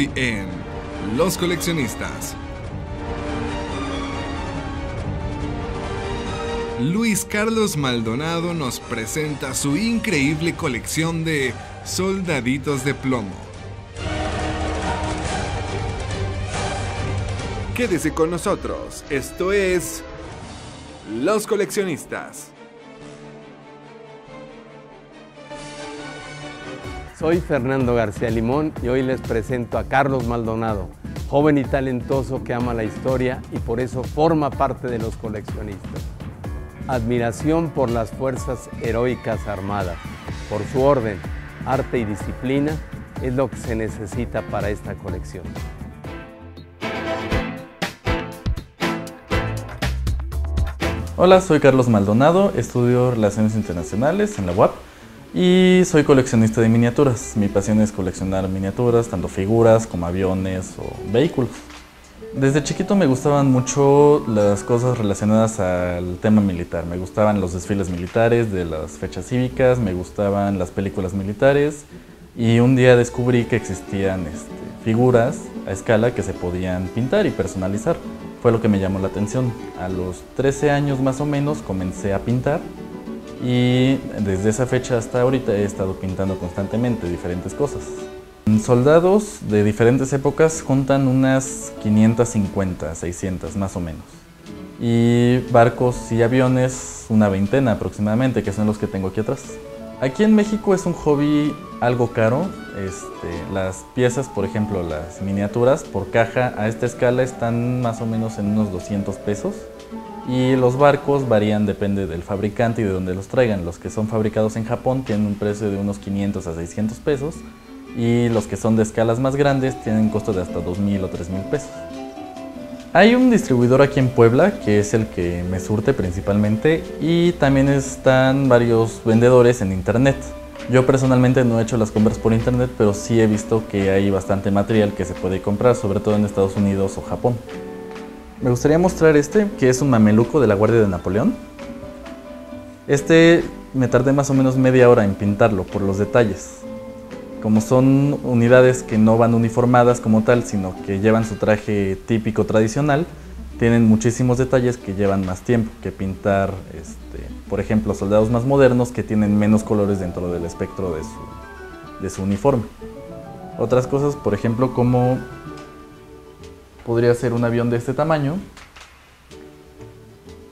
Hoy en Los Coleccionistas. Luis Carlos Maldonado nos presenta su increíble colección de soldaditos de plomo. Quédese con nosotros, esto es Los Coleccionistas. Soy Fernando García Limón y hoy les presento a Carlos Maldonado, joven y talentoso que ama la historia y por eso forma parte de los coleccionistas. Admiración por las fuerzas heroicas armadas, por su orden, arte y disciplina es lo que se necesita para esta colección. Hola, soy Carlos Maldonado, estudio Relaciones Internacionales en la UAP y soy coleccionista de miniaturas. Mi pasión es coleccionar miniaturas, tanto figuras como aviones o vehículos. Desde chiquito me gustaban mucho las cosas relacionadas al tema militar. Me gustaban los desfiles militares de las fechas cívicas, me gustaban las películas militares y un día descubrí que existían figuras a escala que se podían pintar y personalizar. Fue lo que me llamó la atención. A los 13 años más o menos comencé a pintar y desde esa fecha hasta ahorita he estado pintando constantemente diferentes cosas. Soldados de diferentes épocas juntan unas 550, 600 más o menos. Y barcos y aviones una veintena aproximadamente, que son los que tengo aquí atrás. Aquí en México es un hobby algo caro. Las piezas, por ejemplo, las miniaturas por caja a esta escala están más o menos en unos 200 pesos. Y los barcos varían, depende del fabricante y de dónde los traigan. Los que son fabricados en Japón tienen un precio de unos 500 a 600 pesos. Y los que son de escalas más grandes tienen un costo de hasta 2,000 o 3,000 pesos. Hay un distribuidor aquí en Puebla que es el que me surte principalmente y también están varios vendedores en internet. Yo personalmente no he hecho las compras por internet, pero sí he visto que hay bastante material que se puede comprar, sobre todo en Estados Unidos o Japón. Me gustaría mostrar que es un mameluco de la Guardia de Napoleón. Me tardé más o menos media hora en pintarlo por los detalles. Como son unidades que no van uniformadas como tal, sino que llevan su traje típico tradicional, tienen muchísimos detalles que llevan más tiempo que pintar, por ejemplo, soldados más modernos que tienen menos colores dentro del espectro de su uniforme. Otras cosas, por ejemplo, como podría ser un avión de este tamaño,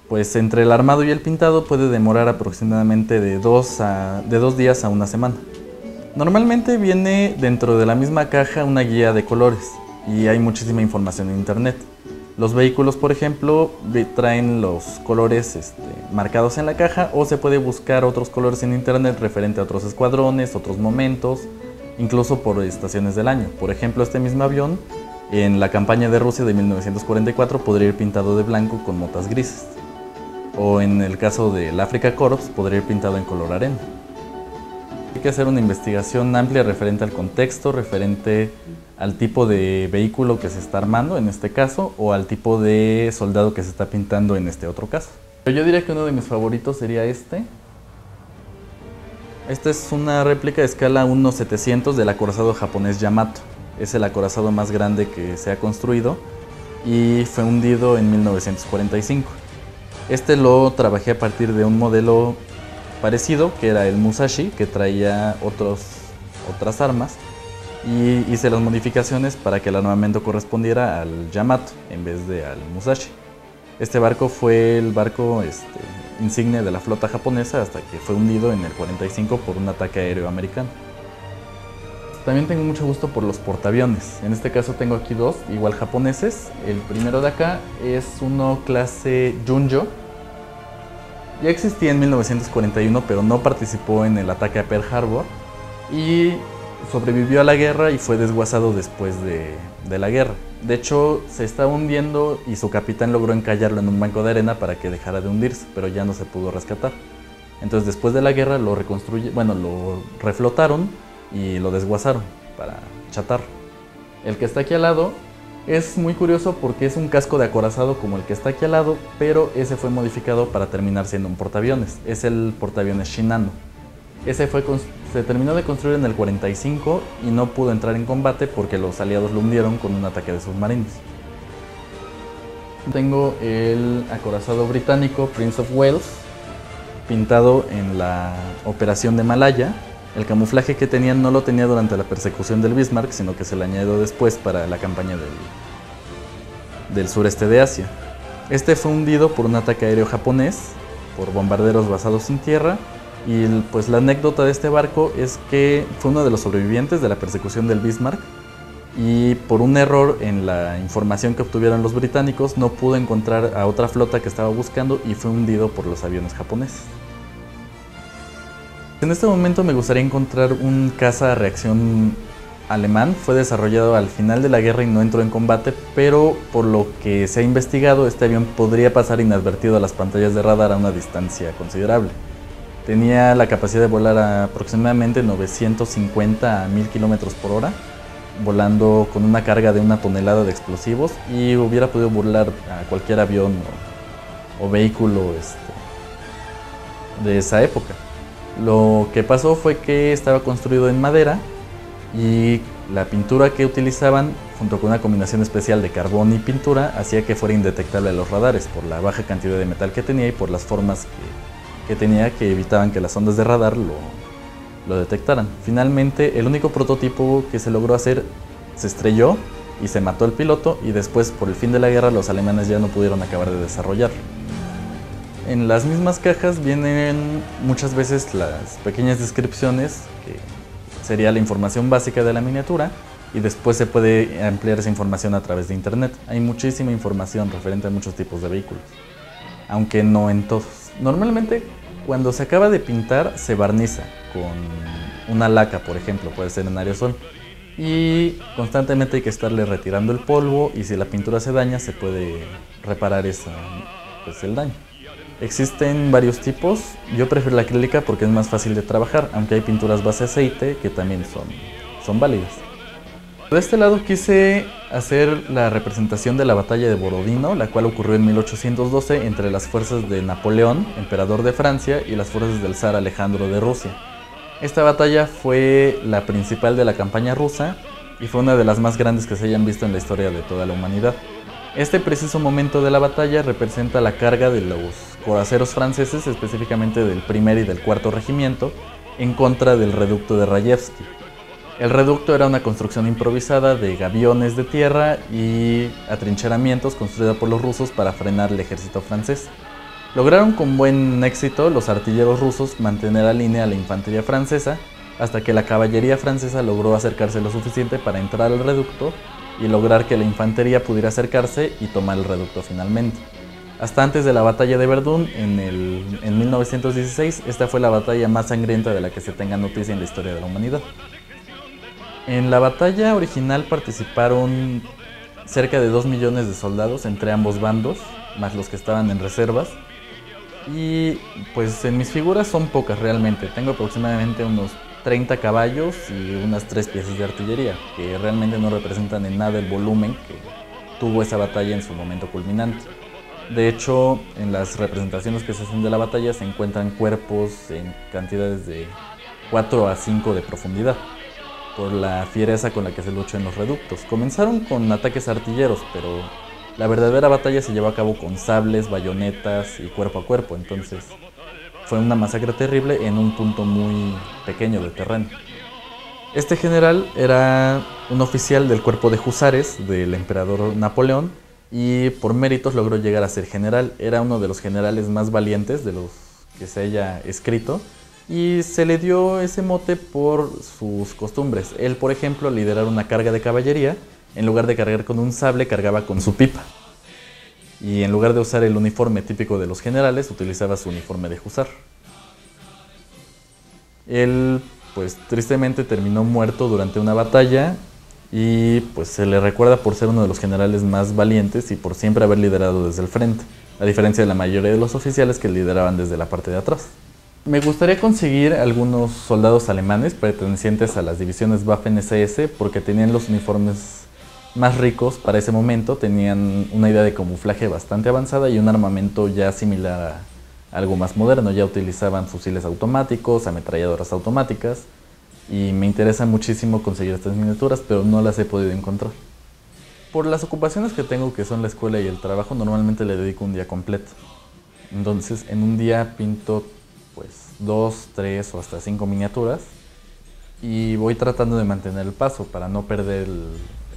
pues entre el armado y el pintado puede demorar aproximadamente de 2 días a una semana. Normalmente viene dentro de la misma caja una guía de colores y hay muchísima información en internet. Los vehículos, por ejemplo, traen los colores marcados en la caja o se puede buscar otros colores en internet referente a otros escuadrones, otros momentos, incluso por estaciones del año. Por ejemplo, este mismo avión en la campaña de Rusia de 1944 podría ir pintado de blanco con motas grises. O en el caso del Afrika Korps podría ir pintado en color arena. Hay que hacer una investigación amplia referente al contexto, referente al tipo de vehículo que se está armando en este caso o al tipo de soldado que se está pintando en este otro caso. Yo diría que uno de mis favoritos sería este. Esta es una réplica de escala 1/700 del acorazado japonés Yamato. Es el acorazado más grande que se ha construido y fue hundido en 1945. Lo trabajé a partir de un modelo parecido, que era el Musashi, que traía otras armas, y hice las modificaciones para que el armamento correspondiera al Yamato en vez de al Musashi. Este barco fue el barco insignia de la flota japonesa hasta que fue hundido en el 45 por un ataque aéreo americano. También tengo mucho gusto por los portaaviones. En este caso tengo aquí dos, igual japoneses. El primero de acá es uno clase Junjo. Ya existía en 1941, pero no participó en el ataque a Pearl Harbor y sobrevivió a la guerra y fue desguazado después de la guerra. De hecho, se estaba hundiendo y su capitán logró encallarlo en un banco de arena para que dejara de hundirse, pero ya no se pudo rescatar. Entonces, después de la guerra lo reflotaron y lo desguazaron para chatarra. El que está aquí al lado es muy curioso porque es un casco de acorazado como el que está aquí al lado, pero ese fue modificado para terminar siendo un portaaviones. Es el portaaviones Shinano. Ese fue Se terminó de construir en el 45 y no pudo entrar en combate porque los aliados lo hundieron con un ataque de submarinos. Tengo el acorazado británico Prince of Wales, pintado en la operación de Malaya. El camuflaje que tenía no lo tenía durante la persecución del Bismarck, sino que se le añadió después para la campaña del sureste de Asia. Este fue hundido por un ataque aéreo japonés, por bombarderos basados en tierra, y pues la anécdota de este barco es que fue uno de los sobrevivientes de la persecución del Bismarck, y por un error en la información que obtuvieron los británicos no pudo encontrar a otra flota que estaba buscando y fue hundido por los aviones japoneses. En este momento me gustaría encontrar un caza a reacción alemán. Fue desarrollado al final de la guerra y no entró en combate, pero por lo que se ha investigado, este avión podría pasar inadvertido a las pantallas de radar a una distancia considerable. Tenía la capacidad de volar a aproximadamente 950 a 1000 km por hora, volando con una carga de 1 tonelada de explosivos, y hubiera podido burlar a cualquier avión o vehículo de esa época. Lo que pasó fue que estaba construido en madera y la pintura que utilizaban, junto con una combinación especial de carbón y pintura, hacía que fuera indetectable a los radares por la baja cantidad de metal que tenía y por las formas que tenía, que evitaban que las ondas de radar lo detectaran. Finalmente, el único prototipo que se logró hacer se estrelló y se mató el piloto, y después, por el fin de la guerra, los alemanes ya no pudieron acabar de desarrollarlo. En las mismas cajas vienen muchas veces las pequeñas descripciones, que sería la información básica de la miniatura, y después se puede ampliar esa información a través de internet. Hay muchísima información referente a muchos tipos de vehículos, aunque no en todos. Normalmente, cuando se acaba de pintar, se barniza con una laca, por ejemplo, puede ser en aerosol, y constantemente hay que estarle retirando el polvo, y si la pintura se daña, se puede reparar el daño. Existen varios tipos. Yo prefiero la acrílica porque es más fácil de trabajar, aunque hay pinturas base aceite que también son válidas. De este lado quise hacer la representación de la batalla de Borodino, la cual ocurrió en 1812 entre las fuerzas de Napoleón, emperador de Francia, y las fuerzas del zar Alejandro de Rusia. Esta batalla fue la principal de la campaña rusa y fue una de las más grandes que se hayan visto en la historia de toda la humanidad. Este preciso momento de la batalla representa la carga de los coraceros franceses, específicamente del 1er y del 4º regimiento, en contra del reducto de Rayevsky. El reducto era una construcción improvisada de gaviones de tierra y atrincheramientos construidos por los rusos para frenar el ejército francés. Lograron con buen éxito los artilleros rusos mantener a línea a la infantería francesa, hasta que la caballería francesa logró acercarse lo suficiente para entrar al reducto y lograr que la infantería pudiera acercarse y tomar el reducto finalmente. Hasta antes de la batalla de Verdún, en 1916, esta fue la batalla más sangrienta de la que se tenga noticia en la historia de la humanidad. En la batalla original participaron cerca de 2 millones de soldados entre ambos bandos, más los que estaban en reservas. Y pues en mis figuras son pocas realmente. Tengo aproximadamente unos 30 caballos y unas 3 piezas de artillería, que realmente no representan en nada el volumen que tuvo esa batalla en su momento culminante. De hecho, en las representaciones que se hacen de la batalla se encuentran cuerpos en cantidades de 4 a 5 de profundidad, por la fiereza con la que se luchó en los reductos. Comenzaron con ataques artilleros, pero la verdadera batalla se llevó a cabo con sables, bayonetas y cuerpo a cuerpo, entonces fue una masacre terrible en un punto muy pequeño de terreno. Este general era un oficial del cuerpo de husares del emperador Napoleón y por méritos logró llegar a ser general. Era uno de los generales más valientes de los que se haya escrito y se le dio ese mote por sus costumbres. Él, por ejemplo, al liderar una carga de caballería, en lugar de cargar con un sable, cargaba con su pipa. Y en lugar de usar el uniforme típico de los generales, utilizaba su uniforme de husar. Él, pues tristemente terminó muerto durante una batalla y pues se le recuerda por ser uno de los generales más valientes y por siempre haber liderado desde el frente, a diferencia de la mayoría de los oficiales que lideraban desde la parte de atrás. Me gustaría conseguir algunos soldados alemanes pertenecientes a las divisiones Waffen-SS porque tenían los uniformes más ricos para ese momento, tenían una idea de camuflaje bastante avanzada y un armamento ya similar a algo más moderno. Ya utilizaban fusiles automáticos, ametralladoras automáticas y me interesa muchísimo conseguir estas miniaturas, pero no las he podido encontrar. Por las ocupaciones que tengo, que son la escuela y el trabajo, normalmente le dedico un día completo. Entonces, en un día pinto pues 2, 3 o hasta 5 miniaturas y voy tratando de mantener el paso para no perder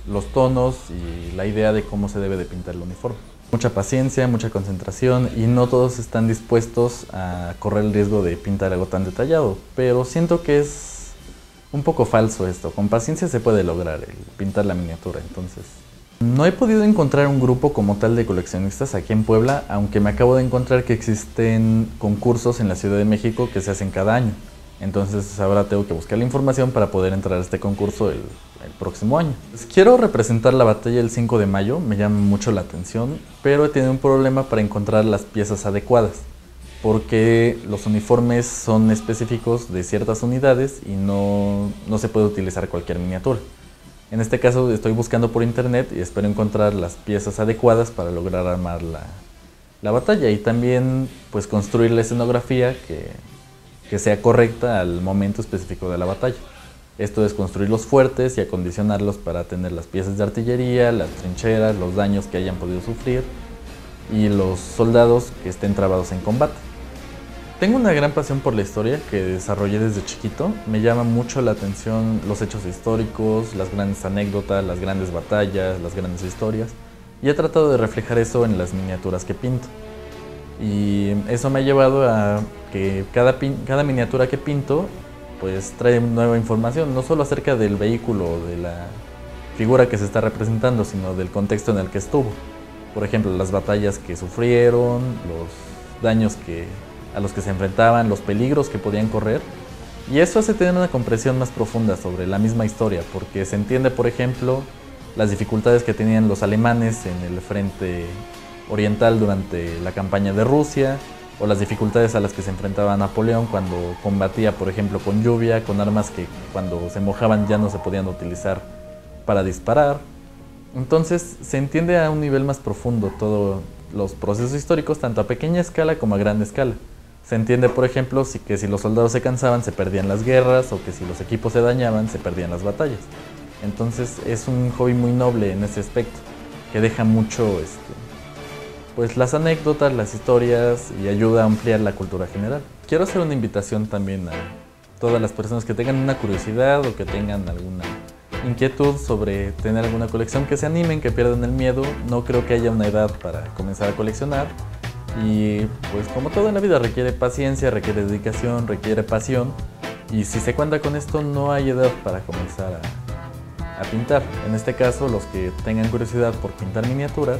los tonos y la idea de cómo se debe de pintar el uniforme. Mucha paciencia, mucha concentración y no todos están dispuestos a correr el riesgo de pintar algo tan detallado, pero siento que es un poco falso esto. Con paciencia se puede lograr el pintar la miniatura, entonces. No he podido encontrar un grupo como tal de coleccionistas aquí en Puebla, aunque me acabo de encontrar que existen concursos en la Ciudad de México que se hacen cada año. Entonces ahora tengo que buscar la información para poder entrar a este concurso el próximo año. Quiero representar la batalla del 5 de mayo, me llama mucho la atención, pero he tenido un problema para encontrar las piezas adecuadas, porque los uniformes son específicos de ciertas unidades y no se puede utilizar cualquier miniatura. En este caso estoy buscando por internet y espero encontrar las piezas adecuadas para lograr armar la batalla y también pues construir la escenografía que sea correcta al momento específico de la batalla. Esto es construir los fuertes y acondicionarlos para tener las piezas de artillería, las trincheras, los daños que hayan podido sufrir y los soldados que estén trabados en combate. Tengo una gran pasión por la historia que desarrollé desde chiquito. Me llama mucho la atención los hechos históricos, las grandes anécdotas, las grandes batallas, las grandes historias. Y he tratado de reflejar eso en las miniaturas que pinto. Y eso me ha llevado a que cada miniatura que pinto pues trae nueva información, no solo acerca del vehículo o de la figura que se está representando, sino del contexto en el que estuvo. Por ejemplo, las batallas que sufrieron, los daños a los que se enfrentaban, los peligros que podían correr. Y eso hace tener una comprensión más profunda sobre la misma historia, porque se entiende, por ejemplo, las dificultades que tenían los alemanes en el frente oriental durante la campaña de Rusia, o las dificultades a las que se enfrentaba Napoleón cuando combatía, por ejemplo, con lluvia, con armas que cuando se mojaban ya no se podían utilizar para disparar. Entonces se entiende a un nivel más profundo todos los procesos históricos, tanto a pequeña escala como a gran escala. Se entiende, por ejemplo, que si los soldados se cansaban se perdían las guerras, o que si los equipos se dañaban se perdían las batallas. Entonces es un hobby muy noble en ese aspecto, que deja mucho pues las anécdotas, las historias y ayuda a ampliar la cultura general. Quiero hacer una invitación también a todas las personas que tengan una curiosidad o que tengan alguna inquietud sobre tener alguna colección, que se animen, que pierdan el miedo. No creo que haya una edad para comenzar a coleccionar y pues como todo en la vida requiere paciencia, requiere dedicación, requiere pasión, y si se cuenta con esto no hay edad para comenzar a pintar. En este caso, los que tengan curiosidad por pintar miniaturas,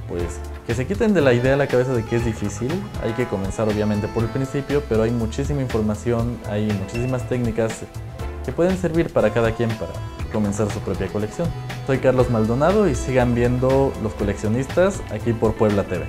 pues que se quiten de la idea a la cabeza de que es difícil. Hay que comenzar obviamente por el principio, pero hay muchísima información, hay muchísimas técnicas que pueden servir para cada quien para comenzar su propia colección. Soy Carlos Maldonado y sigan viendo Los Coleccionistas aquí por Puebla TV.